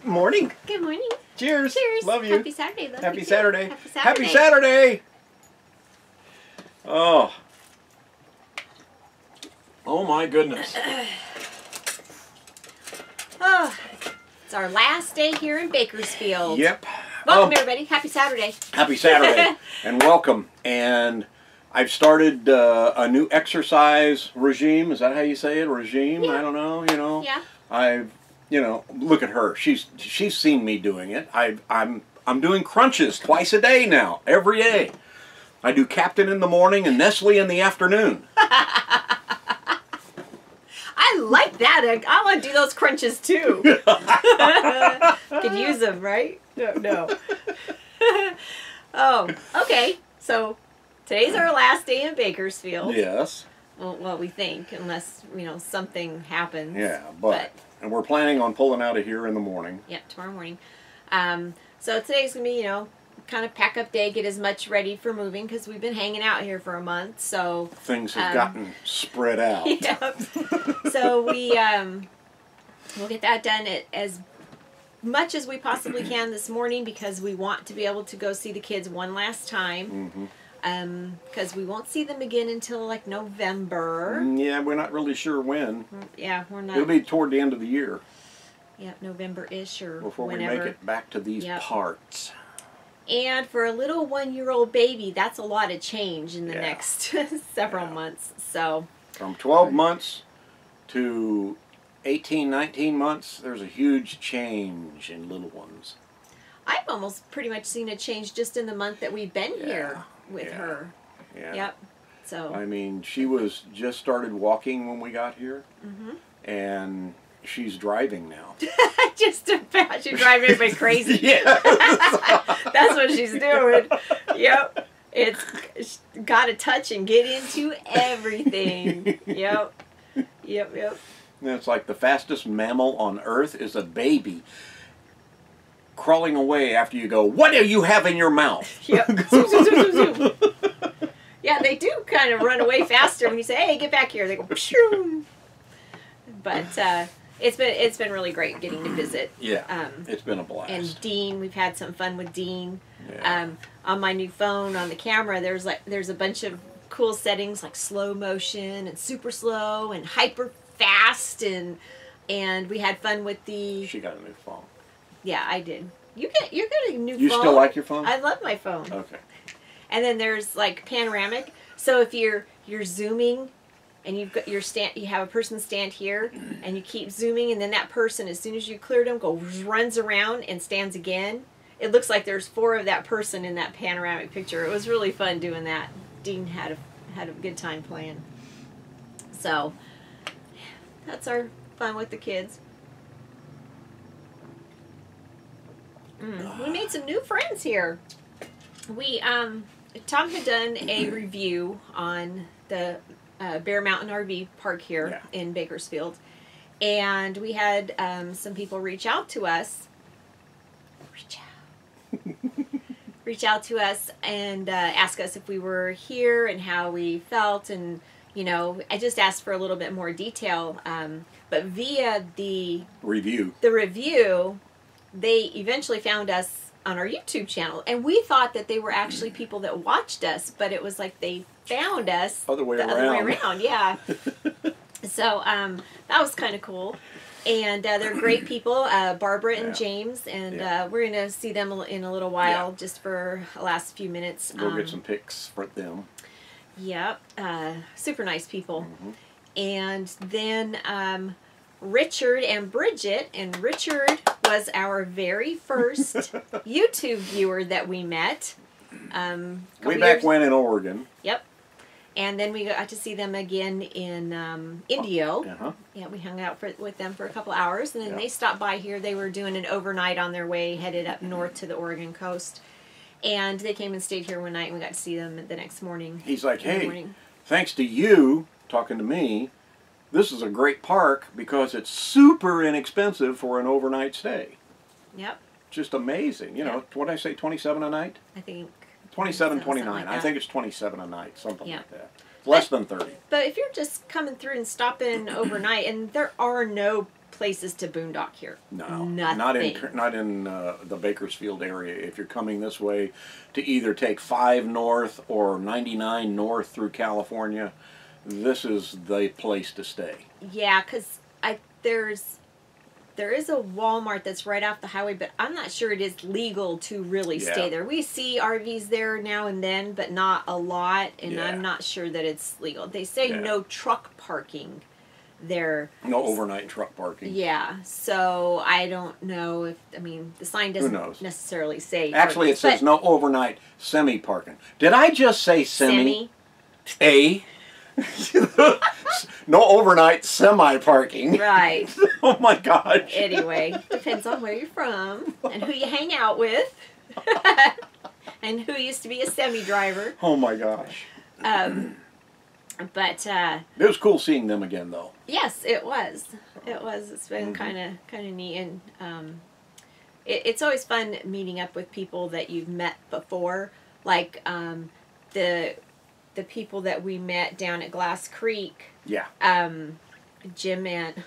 Morning. Good morning. Cheers. Cheers. Love you. Happy Saturday. Love Happy you too. Saturday. Happy Saturday. Happy Saturday. Oh. Oh my goodness. Oh, it's our last day here in Bakersfield. Yep. Welcome everybody. Happy Saturday. Happy Saturday and welcome. And I've started a new exercise regime. Is that how you say it? Regime? Yeah. I don't know. Yeah. Look at her. She's seen me doing it. I'm doing crunches twice a day now, every day. I do Captain in the morning and Nestle in the afternoon. I like that. I want to do those crunches too. Could use them, right? No. Oh, okay. So today's our last day in Bakersfield. Yes. Well, we think, unless something happens. Yeah, but and we're planning on pulling out of here in the morning. Yeah, tomorrow morning. So today's gonna be kind of pack up day, get as much ready for moving because we've been hanging out here for a month. So things have gotten spread out. Yep. So we'll get that done as much as we possibly can this morning because we want to be able to go see the kids one last time. Because we won't see them again until like November. Yeah, we're not really sure when. Yeah, we're not. It'll be toward the end of the year. Yeah, November-ish or before whenever. we make it back to these parts. And for a little 1-year-old baby, that's a lot of change in the next several months. So from 12 months to 18, 19 months, there's a huge change in little ones. I've almost pretty much seen a change just in the month that we've been here with her. Yeah. Yep. So I mean, she was just started walking when we got here, and she's driving now. Just about. She's driving everybody crazy. Yeah. That's what she's doing. Yep. It's got to touch and get into everything. Yep. Yep. And it's like the fastest mammal on Earth is a baby crawling away after you go, "What do you have in your mouth?" Yep. Zoom, zoom, zoom, zoom, zoom. Yeah, they do kind of run away faster when you say, "Hey, get back here." They go, "Pshoo." But it's been really great getting to visit. Yeah. It's been a blast. And Dean, we've had some fun with Dean. Yeah. On my new phone, on the camera, there's a bunch of cool settings like slow motion and super slow and hyper fast and we had fun with the. She got a new phone. Yeah, I did. You're getting a new phone. You still like your phone? I love my phone. Okay. And then there's like panoramic. So if you're zooming and you have a person stand here and you keep zooming and then that person, as soon as you cleared them, runs around and stands again. It looks like there's 4 of that person in that panoramic picture. It was really fun doing that. Dean had a good time playing. So that's our fun with the kids. We made some new friends here. Tom had done a review on the Bear Mountain RV Park here in Bakersfield, and we had some people reach out to us. Reach out to us and ask us if we were here and how we felt, and I just asked for a little bit more detail. But via the review, they eventually found us on our YouTube channel, and we thought that they were actually people that watched us, but it was like they found us other way around. Yeah. So that was kind of cool, and they're great people, Barbara and James, and we're gonna see them in a little while, just for the last few minutes. Go get some pics for them. Yep, super nice people. And then Richard and Bridget, and Richard was our very first YouTube viewer that we met. Way back when in Oregon. Yep. And then we got to see them again in Indio. Yeah, we hung out with them for a couple hours, and then they stopped by here. They were doing an overnight on their way, headed up north to the Oregon coast. And they came and stayed here one night, and we got to see them the next morning. He's like, "Hey, thanks to you, talking to me, this is a great park because it's super inexpensive for an overnight stay." Yep. Just amazing. What did I say, 27 a night? I think 27, 29. Like I think it's 27 a night, something Yeah. like that. Less than 30. But if you're just coming through and stopping overnight, and there are no places to boondock here. No, Nothing. not in the Bakersfield area. If you're coming this way to either take 5 north or 99 north through California, this is the place to stay. Yeah, because there is a Walmart that's right off the highway, but I'm not sure it is legal to really stay there. We see RVs there now and then, but not a lot, and I'm not sure that it's legal. They say no truck parking there. No overnight truck parking. Yeah, so I don't know if, I mean, the sign doesn't necessarily say. Actually, it says no overnight semi-parking. Did I just say semi? A? No overnight semi-parking. Right. Oh my gosh. Anyway, depends on where you're from and who you hang out with and who used to be a semi-driver. Oh my gosh. But it was cool seeing them again, though. Yes, it was. It was. It's been kind of neat, and it's always fun meeting up with people that you've met before, like the people that we met down at Glass Creek. Yeah. Jim and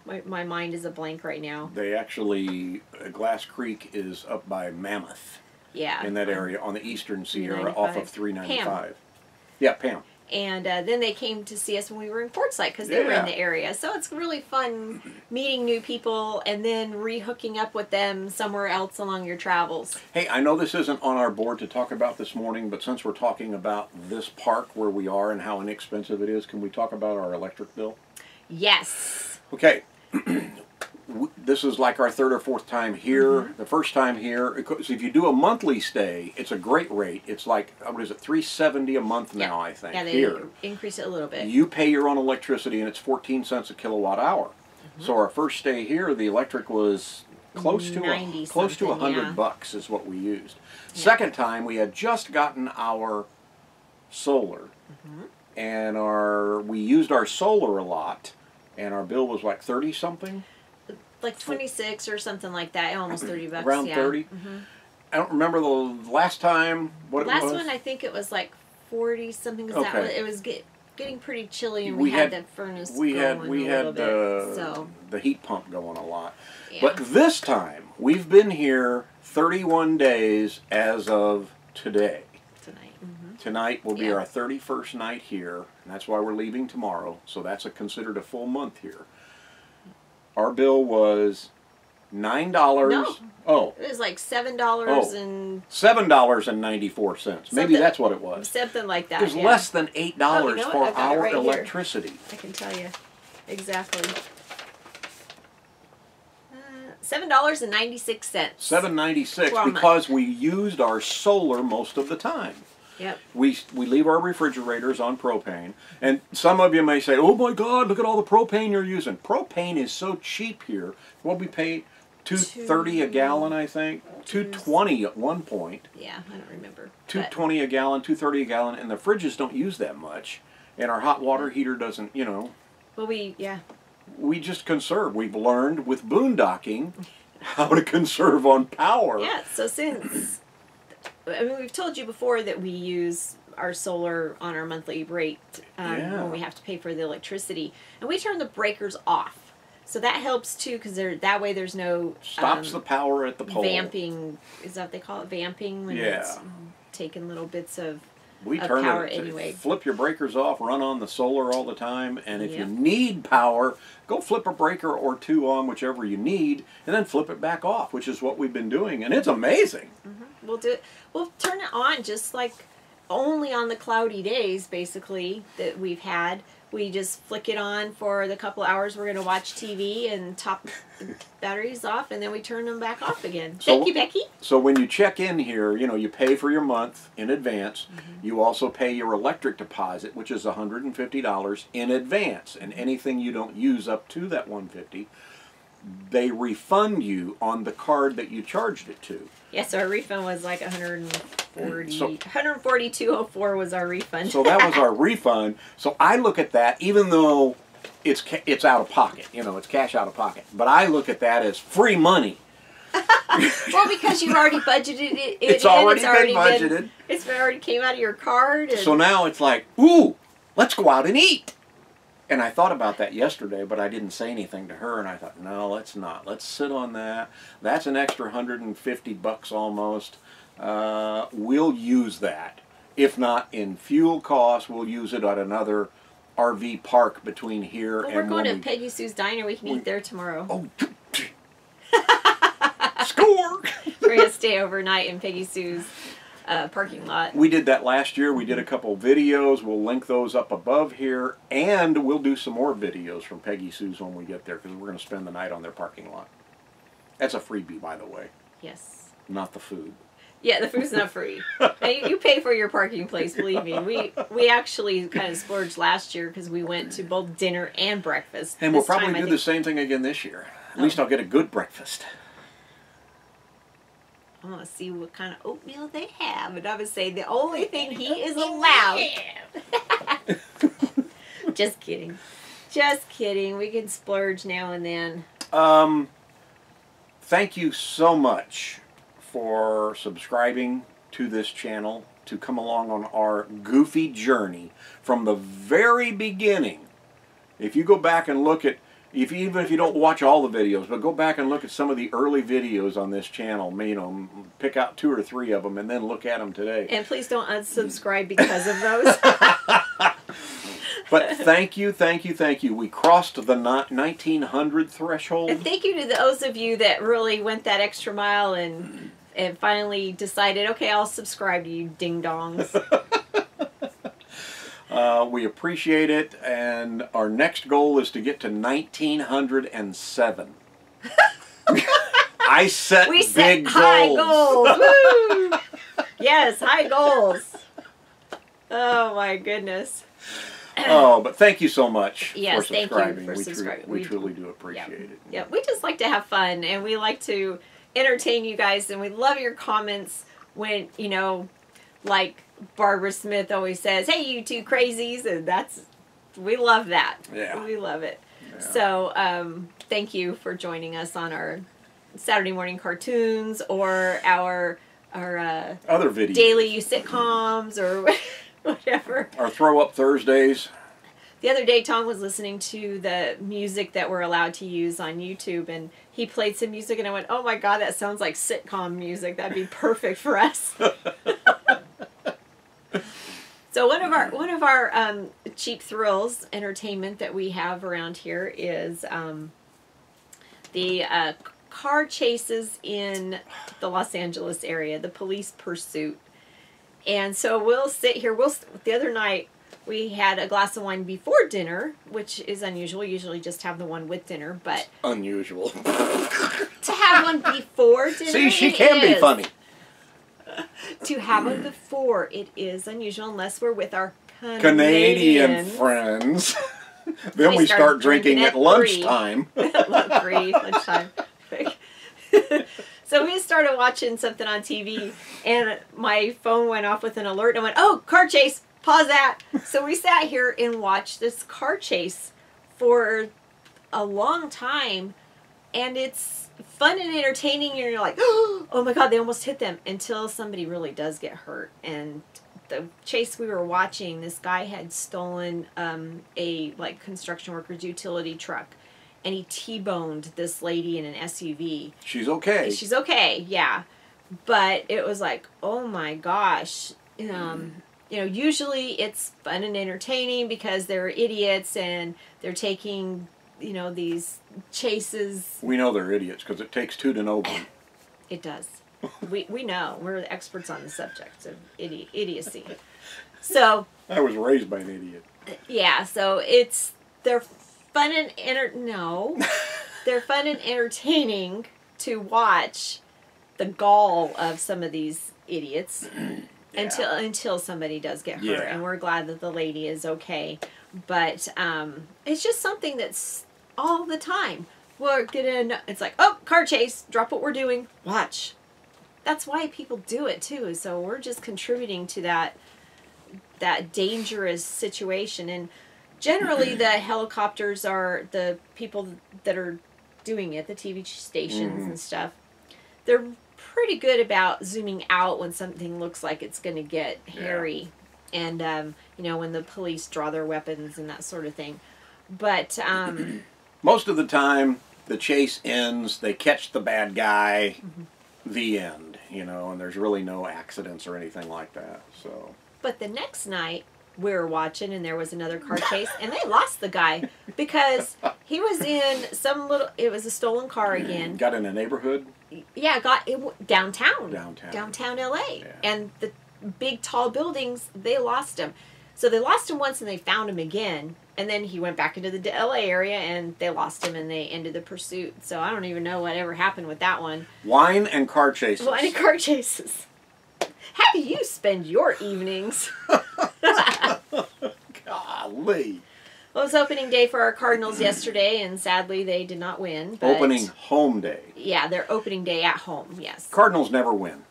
my mind is a blank right now. They actually Glass Creek is up by Mammoth. Yeah. In that area on the eastern Sierra off of 395. Pam. Yeah, Pam. And then they came to see us when we were in Quartzsite because they were in the area. So it's really fun meeting new people and then re-hooking up with them somewhere else along your travels. Hey, I know this isn't on our board to talk about this morning, but since we're talking about this park where we are and how inexpensive it is, can we talk about our electric bill? Yes. Okay. This is like our 3rd or 4th time here. The first time here, because if you do a monthly stay, it's a great rate. It's like, what is it, $370 a month now, I think. Yeah, they here. Increase it a little bit. You pay your own electricity, and it's 14 cents a kilowatt hour. So our first stay here, the electric was close to $100 is what we used. Second time, we had just gotten our solar, and we used our solar a lot, and our bill was like 30 something. Like 26 or something like that, almost $30. Around 30. I don't remember the last time what it was. Last one, I think it was like 40 something. Because it was getting pretty chilly, and we had the furnace. We had the heat pump going a lot. Yeah. But this time we've been here 31 days as of today. Tonight will be our 31st night here, and that's why we're leaving tomorrow. So that's considered a full month here. Our bill was $9. No. Oh. It was like $7 and... $7.94. Maybe that's what it was. Something like that, It was less than $8 for our electricity. Here. I can tell you exactly. $7.96. $7.96 because we used our solar most of the time. Yep. We leave our refrigerators on propane, and some of you may say, "Oh my God, look at all the propane you're using." Propane is so cheap here. What we pay, $2.30 a gallon, I think, $2.20 at one point. Yeah, I don't remember. $2.20 a gallon, $2.30 a gallon, and the fridges don't use that much, and our hot water heater doesn't. Well, we just conserve. We've learned with boondocking how to conserve on power. Yeah. So since. I mean, we've told you before that we use our solar on our monthly rate when we have to pay for the electricity. And we turn the breakers off. So that helps too, because that way there's no... Stops the power at the pole. Vamping. Is that what they call it? Vamping? When it's taking little bits of power anyway. Flip your breakers off, run on the solar all the time, and if you need power, go flip a breaker or two on, whichever you need, and then flip it back off, which is what we've been doing, and it's amazing. We'll do it. We'll turn it on just like only on the cloudy days, basically, that we've had. We just flick it on for the couple hours we're going to watch TV and top the batteries off, and then we turn them back off again. Thank you, Becky. So when you check in here, you pay for your month in advance. You also pay your electric deposit, which is $150 in advance, and anything you don't use up to that $150, they refund you on the card that you charged it to. Yes, our refund was like $142.04 was our refund. So that was our refund. So I look at that, even though it's out of pocket, it's cash out of pocket, but I look at that as free money. Well, because you've already budgeted it. It's already been budgeted. It's already came out of your card. So now it's like, ooh, let's go out and eat. And I thought about that yesterday, but I didn't say anything to her, and I thought, no, let's not. Let's sit on that. That's an extra $150 almost. We'll use that. If not in fuel costs, we'll use it at another RV park between here and... We're going to Peggy Sue's Diner. We can eat there tomorrow. Oh, score! We're going to stay overnight in Peggy Sue's parking lot. We did that last year. We did a couple videos. We'll link those up above here. And we'll do some more videos from Peggy Sue's when we get there, because we're going to spend the night on their parking lot. That's a freebie, by the way. Yes. Not the food. Yeah, the food's not free. You pay for your parking place, believe me. We actually kind of splurged last year because we went to both dinner and breakfast. And we'll probably do the same thing again this year. At least I'll get a good breakfast. I want to see what kind of oatmeal they have. And I would say the only thing he is allowed. Just kidding. Just kidding. We can splurge now and then. Thank you so much for subscribing to this channel, to come along on our goofy journey from the very beginning. If you go back and look at, even if you don't watch all the videos, but go back and look at some of the early videos on this channel, you know, pick out 2 or 3 of them and then look at them today. And please don't unsubscribe because of those. But thank you, thank you, thank you. We crossed the 1900 threshold. And thank you to those of you that really went that extra mile and finally decided, okay, I'll subscribe to you ding-dongs. We appreciate it, and our next goal is to get to 1907. I set big goals. High goals. Woo! Yes, high goals. Oh my goodness. Oh, but thank you so much yes, for subscribing. Thank you for subscribing. We truly do appreciate it. Yeah, we just like to have fun, and we like to entertain you guys, and we love your comments when, you know, like Barbara Smith always says, hey, you two crazies, and we love that. Yeah. We love it. Yeah. So, thank you for joining us on our Saturday morning cartoons or our other videos, daily sitcoms or whatever. Our Throw Up Thursdays. The other day, Tom was listening to the music that we're allowed to use on YouTube, and he played some music, and I went, oh my God, that sounds like sitcom music. That'd be perfect for us. So one of our cheap thrills entertainment that we have around here is the car chases in the Los Angeles area, the police pursuit. And so we'll sit here. The other night we had a glass of wine before dinner, which is unusual. Usually just have the one with dinner, but unusual to have one before dinner. See, she can be funny. To have one before, it is unusual unless we're with our Canadian friends. Then we start drinking at lunchtime. Lunchtime. So we started watching something on TV, and my phone went off with an alert, and I went, oh, car chase, pause that. So we sat here and watched this car chase for a long time, and it's fun and entertaining, and you're like, oh my God, they almost hit them, until somebody really does get hurt. And the chase we were watching, this guy had stolen a construction worker's utility truck, and he T-boned this lady in an SUV. She's okay. She's okay, yeah. But it was like, oh my gosh. You know, usually it's fun and entertaining because they're idiots and they're taking, you know, these chases. We know they're idiots because it takes 2 to know them. It does. We know. We're experts on the subject of idiocy. So I was raised by an idiot. Yeah, so they're fun and they're fun and entertaining to watch the gall of some of these idiots. Yeah. Until somebody does get hurt, yeah. And we're glad that the lady is okay. But it's just something that's all the time. It's like, oh, car chase, drop what we're doing, watch. That's why people do it too. So we're just contributing to that dangerous situation. And generally, the helicopters are the people that are doing it, the TV stations and stuff. They're pretty good about zooming out when something looks like it's going to get hairy, and you know, when the police draw their weapons and that sort of thing. But most of the time, the chase ends. They catch the bad guy. The end. You know, and there's really no accidents or anything like that. So. But the next night we were watching, and there was another car chase, and they lost the guy because he was in some little. It was a stolen car again. Got in a neighborhood. Yeah, downtown. Downtown LA, yeah. And the big tall buildings. They lost him. So they lost him once, and they found him again. And then he went back into the LA area, and they lost him, and they ended the pursuit. So I don't even know whatever happened with that one. Wine and car chases. Wine and car chases. How do you spend your evenings? Golly. Well, it was opening day for our Cardinals yesterday, and sadly they did not win. But opening home day. Yeah, their opening day at home, yes. Cardinals never win.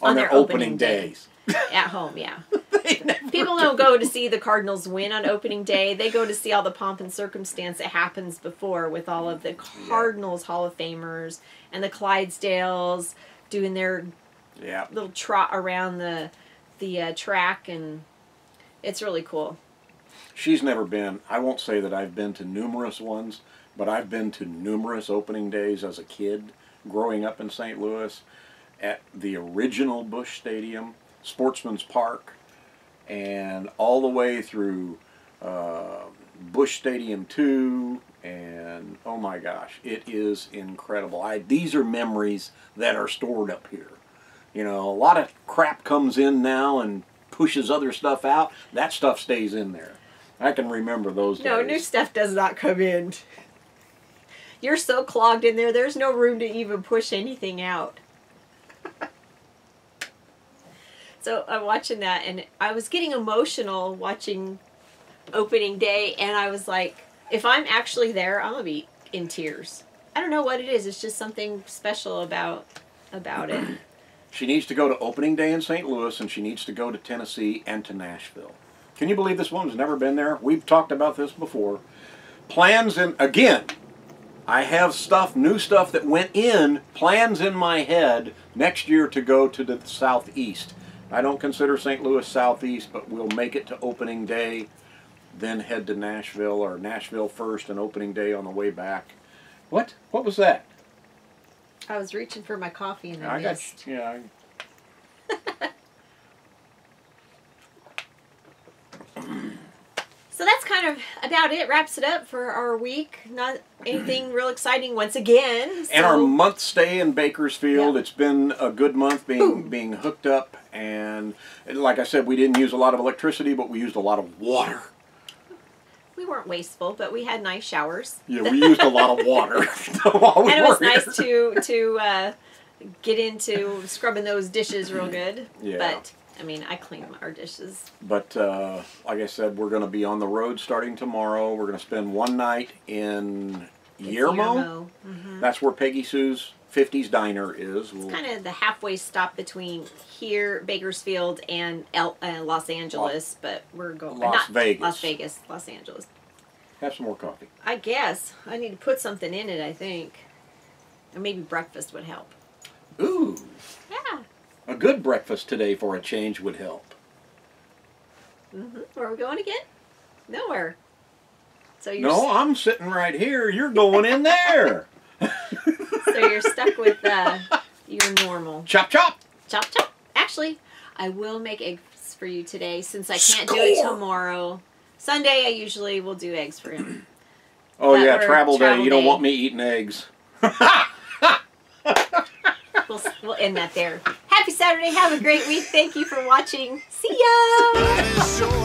On their opening days. At home, yeah. People don't go to see the Cardinals win on opening day. They go to see all the pomp and circumstance that happens before with all of the Cardinals Hall of Famers and the Clydesdales doing their little trot around the track, and it's really cool. She's never been. I won't say that I've been to numerous ones, but I've been to numerous opening days as a kid growing up in St. Louis at the original Busch Stadium, Sportsman's Park, and all the way through Busch Stadium 2, and oh my gosh, it is incredible. These are memories that are stored up here. You know, a lot of crap comes in now and pushes other stuff out. That stuff stays in there. I can remember those days. No, new stuff does not come in. You're so clogged in there, there's no room to even push anything out. So I'm watching that, and I was getting emotional watching opening day, and I was like, if I'm actually there, I'm going to be in tears. I don't know what it is. It's just something special about it. She needs to go to opening day in St. Louis, and she needs to go to Tennessee and to Nashville. Can you believe this woman's never been there? We've talked about this before. Plans in, again, I have new stuff that went in, plans in my head next year to go to the Southeast. I don't consider St. Louis Southeast, but we'll make it to opening day, then head to Nashville, or Nashville first and opening day on the way back. What? What was that? I was reaching for my coffee and I missed. So that's kind of about it. Wraps it up for our week. Not anything real exciting once again. So. And our month stay in Bakersfield. It's been a good month being hooked up. And like I said, we didn't use a lot of electricity, but we used a lot of water. We weren't wasteful, but we had nice showers. Yeah, we used a lot of water while we and it was nice here. to get into scrubbing those dishes real good. Yeah. But I mean, I clean our dishes. But like I said, we're going to be on the road starting tomorrow. We're going to spend one night in Yermo. Mm-hmm. That's where Peggy Sue's 50s Diner is. It's kind of the halfway stop between here, Bakersfield, and Los Angeles. But we're going Las Vegas. Los Angeles. Have some more coffee. I guess. I need to put something in it, I think. Or maybe breakfast would help. Ooh. Yeah. A good breakfast today for a change would help. Mm-hmm. Where are we going again? Nowhere. So no, I'm sitting right here. You're going in there. So you're stuck with your normal. Chop, chop. Chop, chop. Actually, I will make eggs for you today since I can't do it tomorrow. Sunday, I usually will do eggs for him. Oh, but yeah, travel day. You don't want me eating eggs. We'll end that there. Happy Saturday. Have a great week. Thank you for watching. See ya.